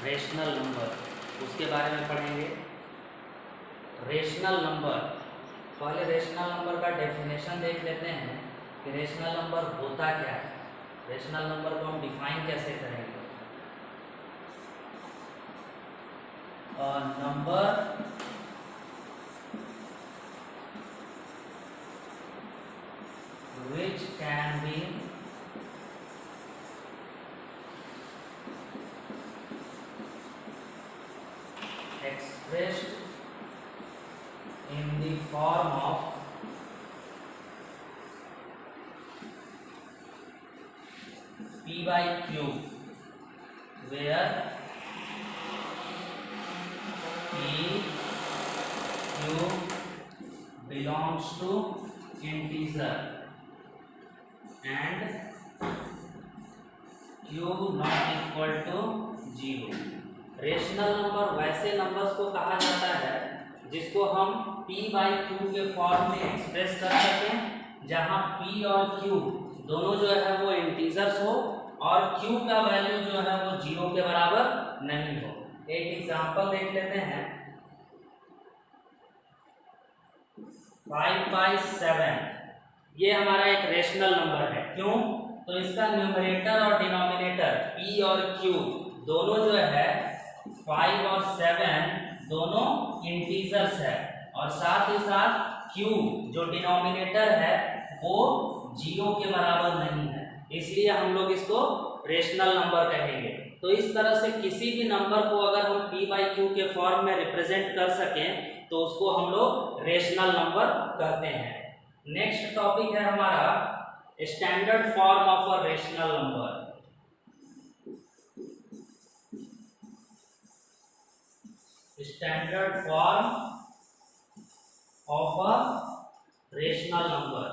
Rational number, उसके बारे में पढ़ेंगे। रेशनल नंबर, पहले रेशनल नंबर का डेफिनेशन देख लेते हैं कि रेशनल नंबर होता क्या है। रेशनल नंबर को हम डिफाइन कैसे करेंगे। Number which can be expressed in the form of p by q, where p, q belongs to integer and q not equal to 0। Rational number वैसे नंबर्स को कहा जाता है जिसको हम p बाई q के फॉर्म में एक्सप्रेस कर सकें, जहां p और q दोनों जो है वो इंटीजर्स हो और q का वैल्यू जो है वो 0 के बराबर नहीं हो। एक एग्जांपल देख लेते हैं। 5/7 ये हमारा एक रेशनल नंबर है। क्यों? तो इसका न्यूमरेटर और डिनोमिनेटर p और q दोनों जो है 5 और 7 दोनों इंटीजर्स है और साथ ही साथ q जो डिनोमिनेटर है वो 0 के बराबर नहीं है, इसलिए हम लोग इसको रेशनल नंबर कहेंगे। तो इस तरह से किसी भी नंबर को अगर हम p बाई q के फॉर्म में रिप्रेजेंट कर सकें तो उसको हम लोग रेशनल नंबर कहते हैं। नेक्स्ट टॉपिक है हमारा standard form of a rational number. Standard form of a rational number.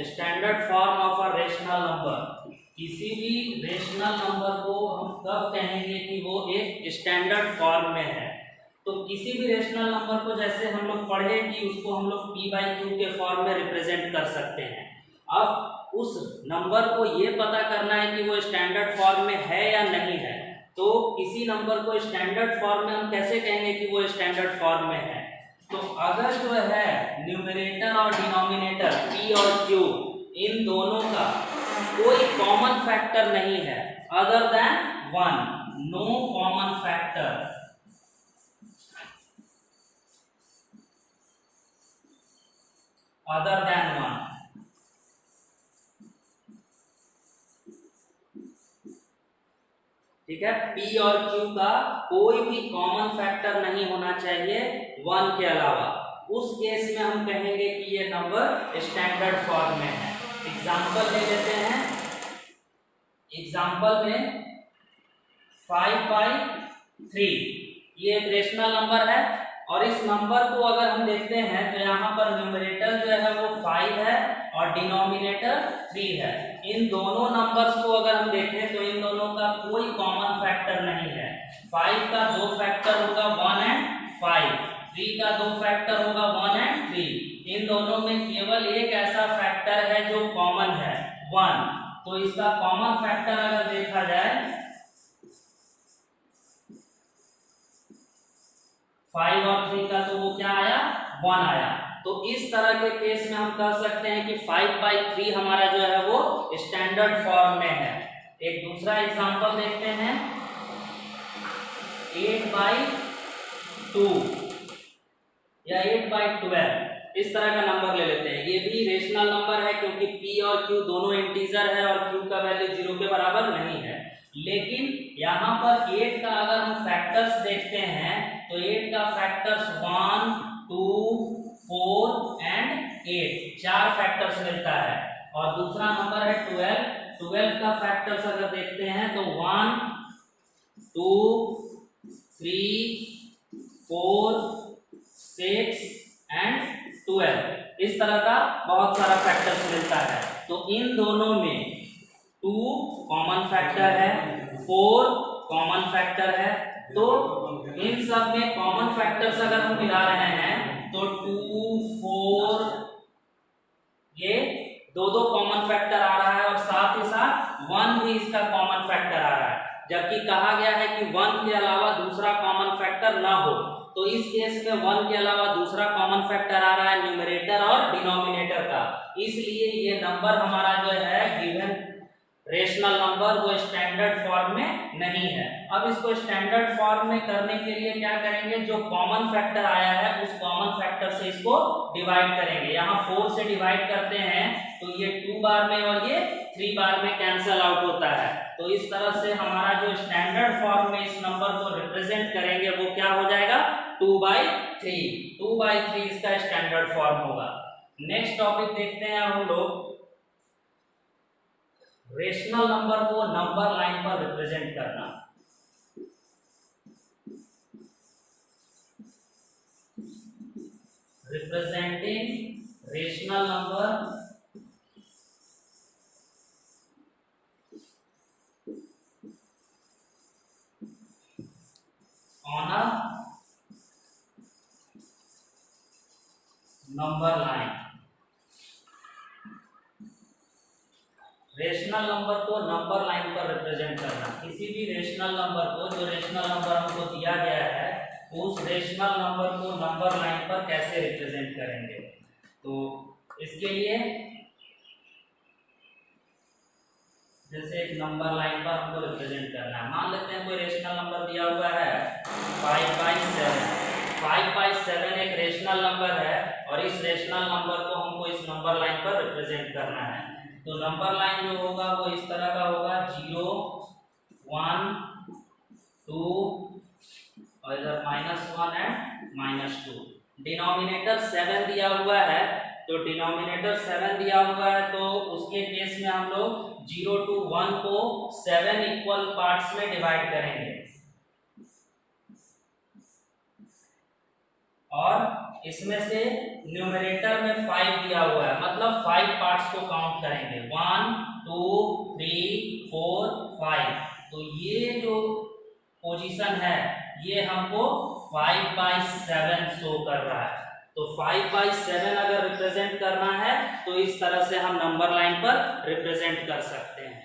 Standard form of a rational number, किसी भी रेशनल नंबर को हम कब कहेंगे कि वो एक स्टैंडर्ड फॉर्म में है। तो किसी भी रेशनल नंबर को जैसे हम लोग पढ़े कि उसको हम लोग p बाई q के फॉर्म में रिप्रेजेंट कर सकते हैं। अब उस नंबर को ये पता करना है कि वो स्टैंडर्ड फॉर्म में है या नहीं है। तो किसी नंबर को स्टैंडर्ड फॉर्म में हम कैसे कहेंगे कि वो स्टैंडर्ड फॉर्म में है। तो अगर जो है न्यूमरेटर और डिनोमिनेटर p और q इन दोनों का कोई कॉमन फैक्टर नहीं है other than 1, no common factor other than 1, ठीक है। p और q का कोई भी कॉमन फैक्टर नहीं होना चाहिए 1 के अलावा। उस केस में हम कहेंगे कि ये नंबर स्टैंडर्ड फॉर्म में है। एग्जाम्पल ले लेते हैं। एग्जाम्पल में 5/3 ये एक रेशनल नंबर है और इस नंबर को अगर हम देखते हैं तो यहाँ पर न्यूमरेटर जो है वो 5 है और डिनोमिनेटर 3 है। इन दोनों नंबर्स को अगर हम देखें तो इन दोनों का कोई कॉमन फैक्टर नहीं है। 5 का 2 फैक्टर होगा 1 एंड 5, 3 का 2 फैक्टर होगा 1 एंड 3। इन दोनों में केवल एक ऐसा फैक्टर है जो कॉमन है 1। तो इसका कॉमन फैक्टर अगर देखा जाए 5 और 3 का तो वो क्या आया 1 आया। तो इस तरह के केस में हम कह सकते हैं कि 5/3 हमारा जो है वो स्टैंडर्ड फॉर्म में है। एक दूसरा एग्जांपल देखते हैं 8/2 या 8/12 इस तरह का नंबर ले लेते हैं। ये भी रेशनल नंबर है क्योंकि p और q दोनों इंटीजर है और q का वैल्यू 0 के बराबर नहीं है। लेकिन यहाँ पर 8 का अगर हम फैक्टर्स देखते हैं तो 8 का फैक्टर्स 1, 2, 4 एंड 8 4 फैक्टर्स मिलता है। और दूसरा नंबर है 12 का फैक्टर्स अगर देखते हैं तो 1, 2, 3, 4, 6 एंड 12 इस तरह का बहुत सारा फैक्टर्स मिलता है। तो इन दोनों में 2 कॉमन फैक्टर है, 4 कॉमन फैक्टर है। तो इन सब में कॉमन फैक्टर्स अगर हम मिला रहे हैं तो 2 4 ये दो कॉमन फैक्टर आ रहा है और साथ ही साथ 1 भी इसका कॉमन फैक्टर आ रहा है, जबकि कहा गया है कि 1 के अलावा दूसरा कॉमन फैक्टर ना हो। तो इस केस में 1 के अलावा दूसरा कॉमन फैक्टर आ रहा है न्यूमरेटर और डिनोमिनेटर का, इसलिए ये नंबर हमारा जो है गिवन रेशनल नंबर वो स्टैंडर्ड फॉर्म में नहीं है। अब इसको स्टैंडर्ड फॉर्म में करने के लिए क्या करेंगे, जो कॉमन फैक्टर आया है उस कॉमन फैक्टर से इसको डिवाइड करेंगे। यहाँ 4 से डिवाइड करते हैं तो ये 2 बार में और ये 3 बार में कैंसल आउट होता है। तो इस तरह से हमारा जो स्टैंडर्ड फॉर्म में इस नंबर को रिप्रेजेंट करेंगे वो क्या हो जाएगा, 2/3। 2/3 इसका स्टैंडर्ड फॉर्म होगा। नेक्स्ट टॉपिक देखते हैं हम लोग, रेशनल नंबर को नंबर लाइन पर रिप्रेजेंट करना। Representing rational number on a number line. Rational number को नंबर लाइन पर रिप्रेजेंट करना, किसी भी रेशनल नंबर को, जो रेशनल नंबर हमको दिया गया है उस रेशनल नंबर को नंबर लाइन पर कैसे रिप्रेजेंट करेंगे। तो इसके लिए जैसे एक नंबर लाइन पर हमको रिप्रेजेंट करना है, मान लेते हैं कोई रेशनल नंबर दिया हुआ है 5/7। 5/7 एक रेशनल नंबर है और इस रेशनल नंबर को हमको इस नंबर लाइन पर रिप्रेजेंट करना है। तो नंबर लाइन जो होगा वो इस तरह का होगा, 0 1 2 और इधर -1 एंड -2। डिनोमिनेटर 7 दिया हुआ है, तो डिनोमिनेटर 7 दिया हुआ है तो उसके केस में हम लोग 0 to 1 को 7 इक्वल पार्ट्स में डिवाइड करेंगे और इसमें से न्यूमरेटर में 5 दिया हुआ है, मतलब 5 पार्ट्स को काउंट करेंगे, 1 2 3 4 5। तो ये जो पोजीशन है ये हमको 5/7 शो कर रहा है। तो 5/7 अगर रिप्रेजेंट करना है तो इस तरह से हम नंबर लाइन पर रिप्रेजेंट कर सकते हैं।